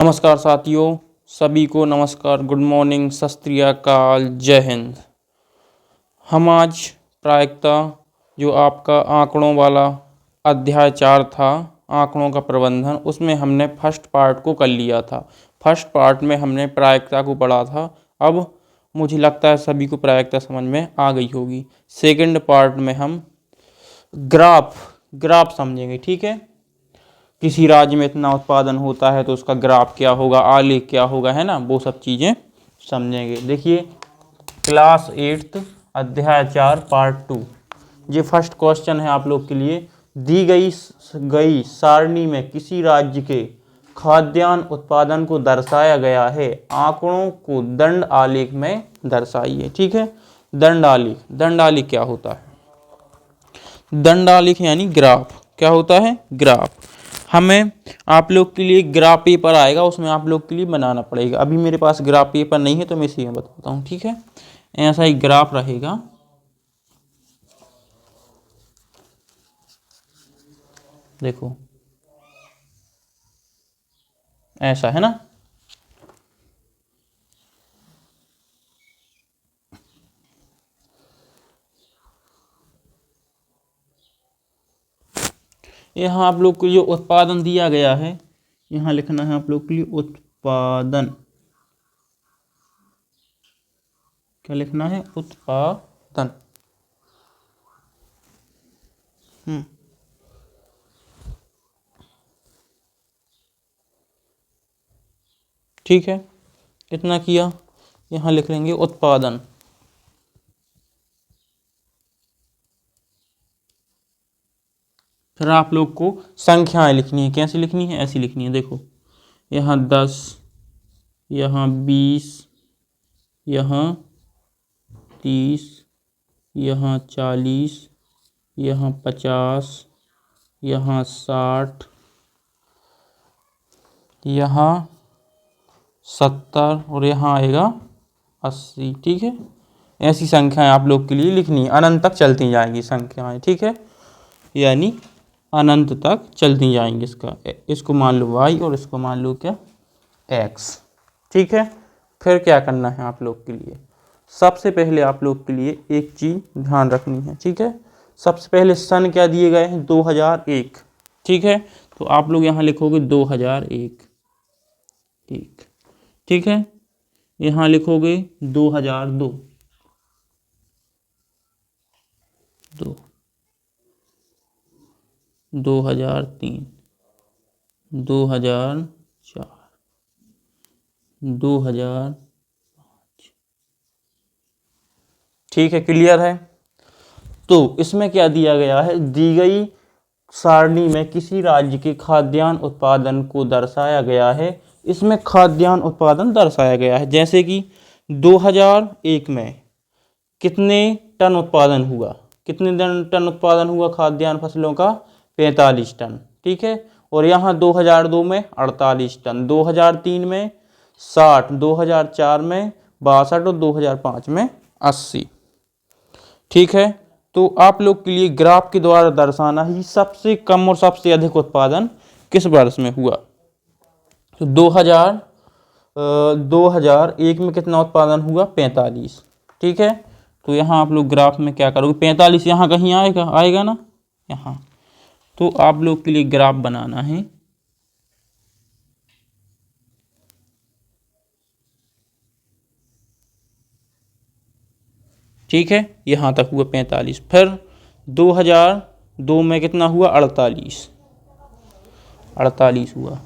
नमस्कार साथियों, सभी को नमस्कार, गुड मॉर्निंग, सत श्री अकाल, जय हिंद। हम आज प्रायिकता जो आपका आंकड़ों वाला अध्याय 4 था, आंकड़ों का प्रबंधन, उसमें हमने फर्स्ट पार्ट को कर लिया था। फर्स्ट पार्ट में हमने प्रायिकता को पढ़ा था। अब मुझे लगता है सभी को प्रायिकता समझ में आ गई होगी। सेकंड पार्ट में हम ग्राफ समझेंगे। ठीक है, किसी राज्य में इतना उत्पादन होता है तो उसका ग्राफ क्या होगा, आलेख क्या होगा, है ना, वो सब चीज़ें समझेंगे। देखिए, क्लास 8 अध्याय 4 पार्ट 2, ये फर्स्ट क्वेश्चन है आप लोग के लिए। दी गई सारणी में किसी राज्य के खाद्यान्न उत्पादन को दर्शाया गया है, आंकड़ों को दंड आलेख में दर्शाइए। ठीक है, दंड आलेख क्या होता है? दंड आलेख यानी ग्राफ। क्या होता है? ग्राफ। हमें आप लोग के लिए ग्राफ पेपर आएगा, उसमें आप लोग के लिए बनाना पड़ेगा। अभी मेरे पास ग्राफ पेपर नहीं है तो मैं इसी में बताता हूँ। ठीक है, ऐसा ही ग्राफ रहेगा। देखो, ऐसा है ना। यहाँ आप लोग को जो उत्पादन दिया गया है, यहाँ लिखना है आप लोग के लिए उत्पादन। क्या लिखना है? उत्पादन। ठीक है, कितना किया? यहाँ लिख लेंगे उत्पादन। फिर आप लोग को संख्याएं लिखनी है। कैसे लिखनी है? ऐसी लिखनी है। देखो, यहाँ 10, यहाँ 20, यहाँ 30, यहाँ 40, यहाँ 50, यहाँ 60, यहाँ 70 और यहाँ आएगा 80। ठीक है, ऐसी संख्याएं आप लोग के लिए लिखनी है। अनंत तक चलती जाएंगी संख्याएं। ठीक है, यानी अनंत तक चलती जाएंगी। इसको मान लो y और इसको मान लो क्या? x। ठीक है, फिर क्या करना है आप लोग के लिए? सबसे पहले आप लोग के लिए एक चीज़ ध्यान रखनी है। ठीक है, सबसे पहले सन क्या दिए गए हैं? 2001। ठीक है, तो आप लोग यहाँ लिखोगे 2001। ठीक है, यहाँ लिखोगे 2002, 2003, 2004, 2005। ठीक है, क्लियर है? तो इसमें क्या दिया गया है? दी गई सारणी में किसी राज्य के खाद्यान्न उत्पादन को दर्शाया गया है। इसमें खाद्यान्न उत्पादन दर्शाया गया है, जैसे कि 2001 में कितने टन उत्पादन हुआ? कितने टन उत्पादन हुआ खाद्यान्न फसलों का? 45 टन। ठीक है, और यहाँ 2002 में 48 टन, 2003 में 60, 2004 में 62 और 2005 में 80। ठीक है, तो आप लोग के लिए ग्राफ के द्वारा दर्शाना ही सबसे कम और सबसे अधिक उत्पादन किस वर्ष में हुआ। तो 2001 में कितना उत्पादन हुआ? 45। ठीक है, तो यहाँ आप लोग ग्राफ में क्या करोगे? 45 यहाँ कहीं आएगा ना, यहाँ। तो आप लोग के लिए ग्राफ बनाना है। ठीक है, यहाँ तक हुआ 45। फिर 2002 में कितना हुआ? 48 हुआ।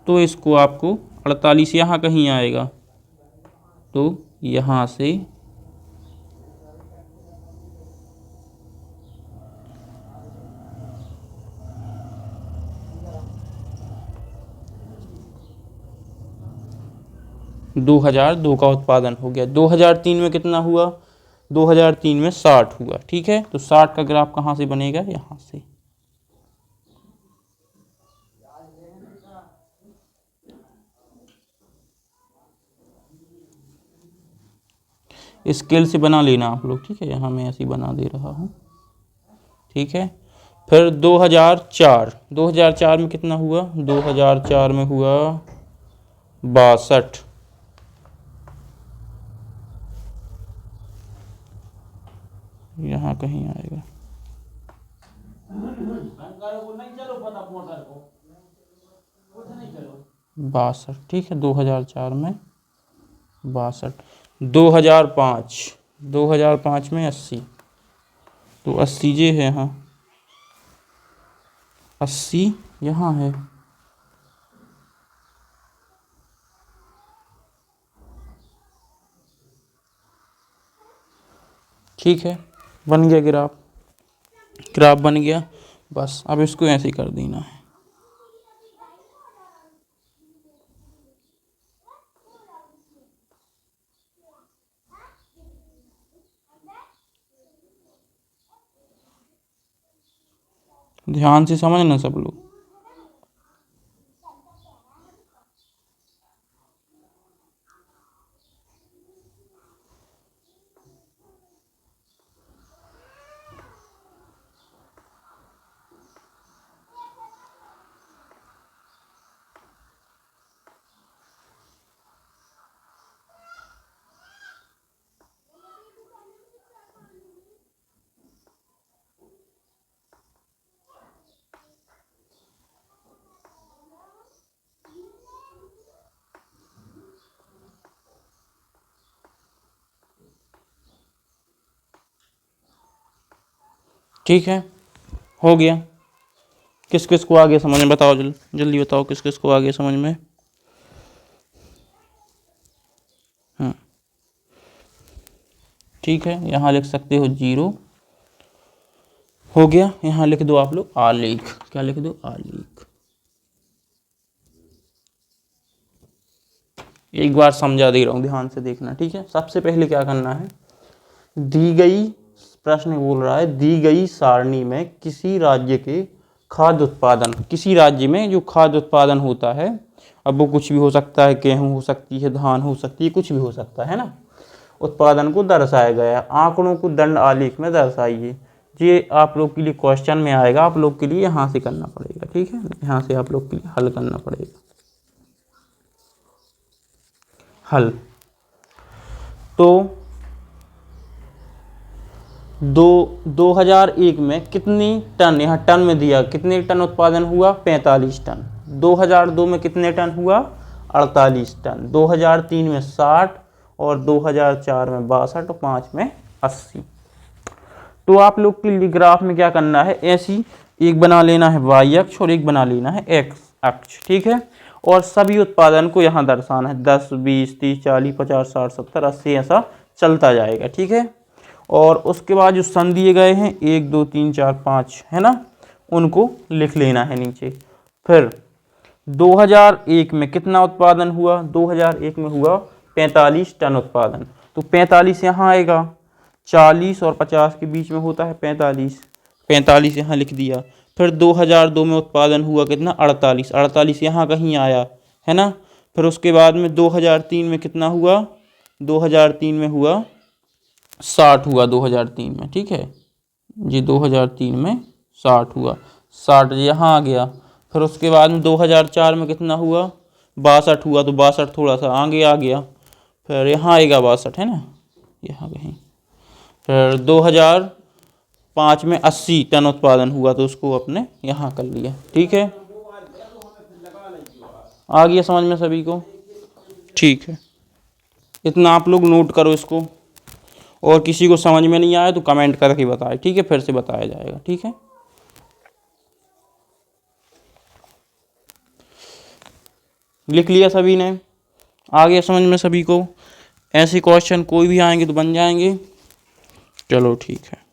तो इसको आपको 48 यहाँ कहीं आएगा, तो यहाँ से 2002 का उत्पादन हो गया। 2003 में कितना हुआ? 2003 में 60 हुआ। ठीक है, तो 60 का ग्राफ कहाँ से बनेगा? यहाँ से। स्केल से बना लेना आप लोग। ठीक है, यहाँ मैं ऐसे बना दे रहा हूँ। ठीक है, फिर 2004 में कितना हुआ? 2004 में हुआ 62। यहाँ कहीं आएगा। 62, ठीक है। 2004 में 62। 2005, 2005 में 80। तो 80 ये है, हाँ 80 यहाँ है। ठीक है, बन गया ग्राफ, ग्राफ बन गया। बस अब इसको ऐसे ही कर देना है। ध्यान से समझना सब लोग। ठीक है, हो गया। किस किस को आगे समझ में, बताओ जल्दी बताओ किस किस को आगे समझ में। ठीक है, यहाँ लिख सकते हो 0। हो गया। यहाँ लिख दो आप लोग आलेख। क्या लिख दो? आलेख। एक बार समझा दे रहा हूँ, ध्यान से देखना, ठीक है। सबसे पहले क्या करना है, दी गई, प्रश्न बोल रहा है दी गई सारणी में किसी राज्य के खाद्य उत्पादन, किसी राज्य में जो खाद्य उत्पादन होता है, अब वो कुछ भी हो सकता है, गेहूँ हो सकती है, धान हो सकती है, कुछ भी हो सकता है ना, उत्पादन को दर्शाया गया। आंकड़ों को दंड आलेख में दर्शाइए। ये आप लोग के लिए क्वेश्चन में आएगा, आप लोग के लिए यहाँ से करना पड़ेगा, ठीक है। यहाँ से आप लोग के लिए हल करना पड़ेगा। हल तो 2001 में कितनी टन, यहाँ टन में दिया, कितने टन उत्पादन हुआ? 45 टन। 2002 में कितने टन हुआ? 48 टन। 2003 में 60 और 2004 में 62 और 5 में 80। तो आप लोग के लिए ग्राफ में क्या करना है, ऐसी एक बना लेना है वाई अक्ष और एक बना लेना है एक्स अक्ष, ठीक है। और सभी उत्पादन को यहाँ दर्शाना है, 10, 20, 30, 40, 50, 60, 70, 80 ऐसा चलता जाएगा, ठीक है। और उसके बाद जो सन दिए गए हैं 1, 2, 3, 4, 5 है ना, उनको लिख लेना है नीचे। फिर 2001 में कितना उत्पादन हुआ? 2001 में हुआ 45 टन उत्पादन। तो 45 यहाँ आएगा, 40 और 50 के बीच में होता है 45, 45 यहाँ लिख दिया। फिर 2002 में उत्पादन हुआ कितना? 48, 48 यहाँ कहीं आया है ना। फिर उसके बाद में 2003 में कितना हुआ? 2003 में हुआ 60 हुआ, 2003 में, ठीक है जी। 2003 में 60 हुआ, 60 यहाँ आ गया। फिर उसके बाद में 2004 में कितना हुआ? 62 हुआ, तो 62 थोड़ा सा आगे आ गया। फिर यहाँ आएगा 62 है ना, यहाँ कहीं। फिर 2005 में 80 टन उत्पादन हुआ, तो उसको अपने यहाँ कर लिया, ठीक है। आ गया समझ में सभी को? ठीक है, इतना आप लोग नोट करो इसको। और किसी को समझ में नहीं आया तो कमेंट करके बताए, ठीक है, फिर से बताया जाएगा, ठीक है। लिख लिया सभी ने? आ गया समझ में सभी को? ऐसे क्वेश्चन कोई भी आएंगे तो बन जाएंगे। चलो ठीक है।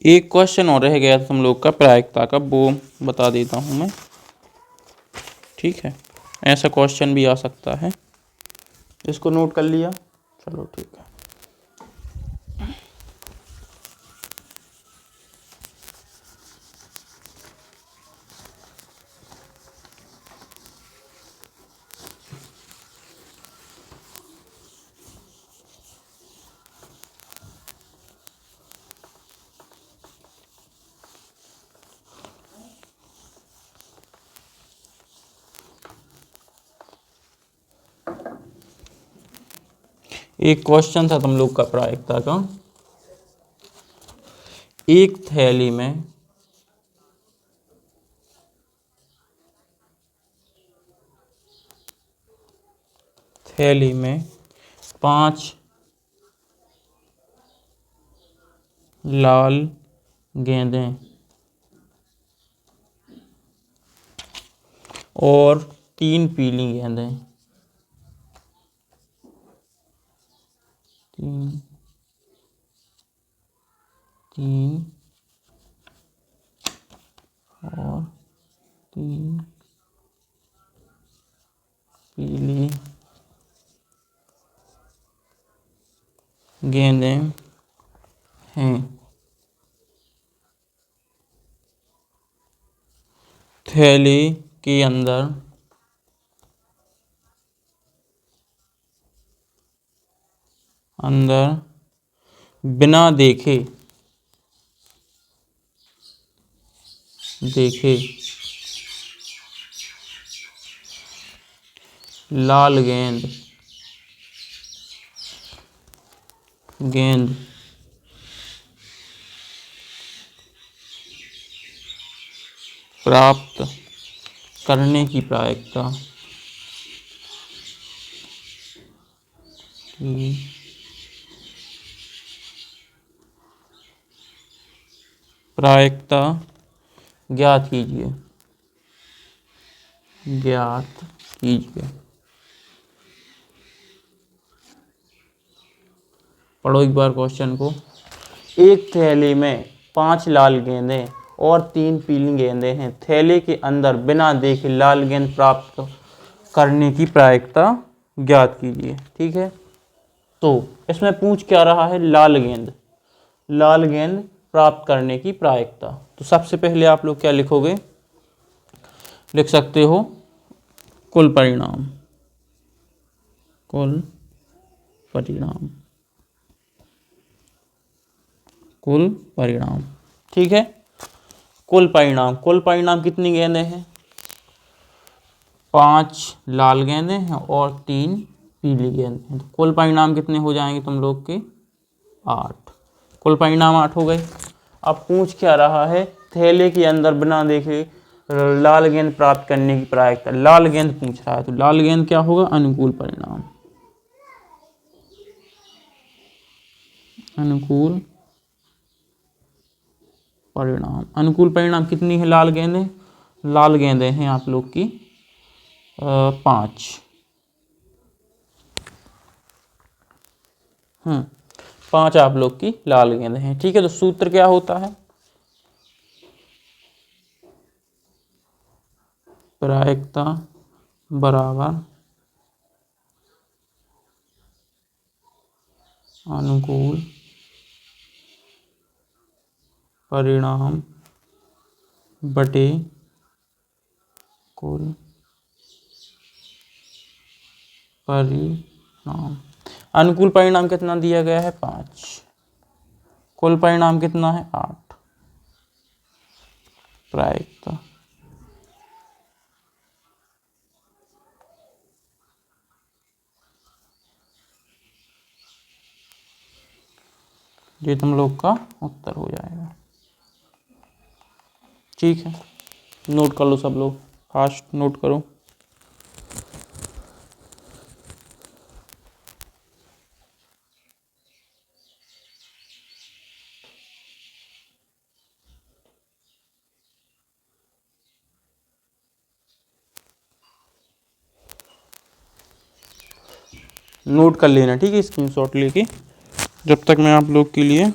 एक क्वेश्चन और रह गया था तुम लोग का प्रायिकता का, वो बता देता हूँ मैं, ठीक है। ऐसा क्वेश्चन भी आ सकता है। इसको नोट कर लिया, चलो ठीक है। एक क्वेश्चन था तुम लोग का प्रायिकता का, एक थैली में थैली में 5 लाल गेंदें और 3 पीली गेंदें, 3 और 3 पीली गेंदें हैं। थैली के अंदर बिना देखे लाल गेंद प्राप्त करने की प्रायिकता ज्ञात कीजिए। पढ़ो एक बार क्वेश्चन को। एक थैली में 5 लाल गेंदें और 3 पीली गेंदें हैं। थैली के अंदर बिना देखे लाल गेंद प्राप्त करने की प्रायिकता ज्ञात कीजिए। ठीक है, तो इसमें पूछ क्या रहा है, लाल गेंद प्राप्त करने की प्रायिकता। तो सबसे पहले आप लोग क्या लिखोगे, लिख सकते हो कुल परिणाम। ठीक है, कुल परिणाम कितनी गेंदें हैं, 5 लाल गेंदें हैं और 3 पीली गेंदें हैं। तो कुल परिणाम कितने हो जाएंगे तुम लोग के, 8। कुल परिणाम 8 हो गए। अब पूछ क्या रहा है, थैले के अंदर बिना देखे लाल गेंद प्राप्त करने की प्रायिकता। लाल गेंद पूछ रहा है, तो लाल गेंद क्या होगा, अनुकूल परिणाम। अनुकूल परिणाम कितनी है लाल गेंदें हैं आप लोग की 5। 5 आप लोग की लाल गेंदें हैं। ठीक है, तो सूत्र क्या होता है, प्रायिकता बराबर अनुकूल परिणाम बटे कुल परिणाम। अनुकूल परिणाम कितना दिया गया है, 5। कुल परिणाम कितना है, 8। प्रायिकता ये तुम लोग का उत्तर हो जाएगा। ठीक है, नोट कर लो सब लोग, फास्ट नोट करो। नोट कर लेना, ठीक है, स्क्रीनशॉट लेके, जब तक मैं आप लोग के लिए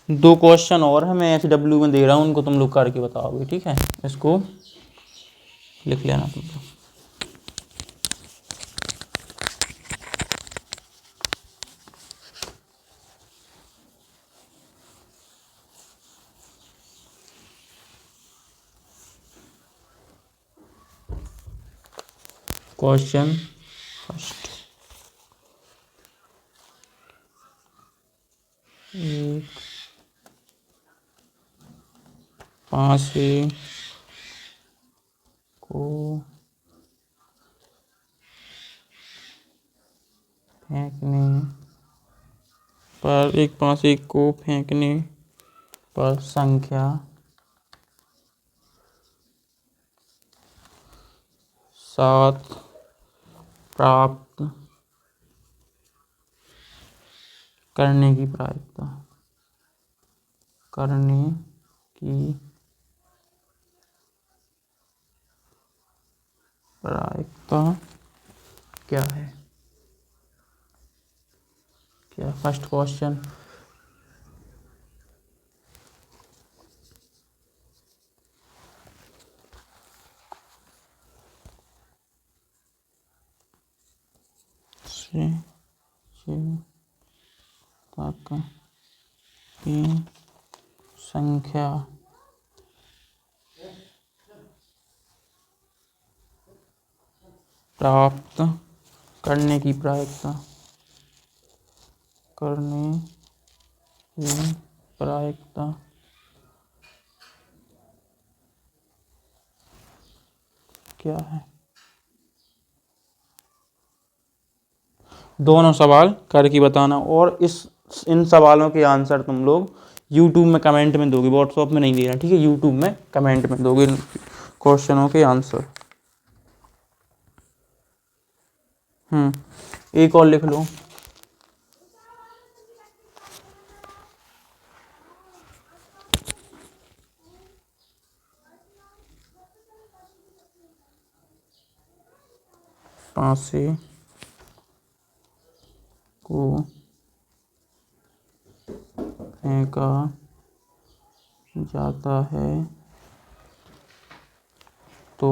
2 क्वेश्चन और है, मैं HW में दे रहा हूँ, उनको तुम लोग करके बताओगे, ठीक है। इसको लिख लेना तुम लोग। क्वेश्चन फर्स्ट, 5A को फेंकने पर 5A को फेंकने पर संख्या 7 प्राप्त करने की प्रायिकता क्या है? क्या फर्स्ट क्वेश्चन, से तक की संख्या प्राप्त करने की प्रायिकता क्या है? दोनों सवाल करके बताना, और इन सवालों के आंसर तुम लोग यूट्यूब में कमेंट में दोगे, व्हाट्सएप में नहीं देना, ठीक है। यूट्यूब में कमेंट में दोगे क्वेश्चनों के आंसर। एक और लिख लो। पासे को फेंका जाता है तो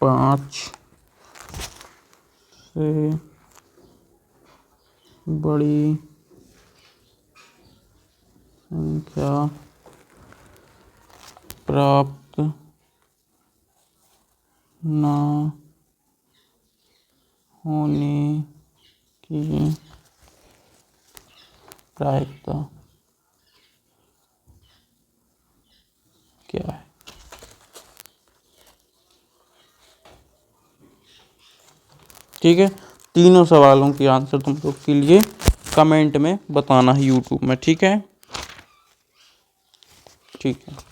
5 से बड़ी संख्या प्राप्त न होने की प्रायिकता क्या है? ठीक है, तीनों सवालों के आंसर तुम लोग के लिए कमेंट में बताना है यूट्यूब में, ठीक है। ठीक है।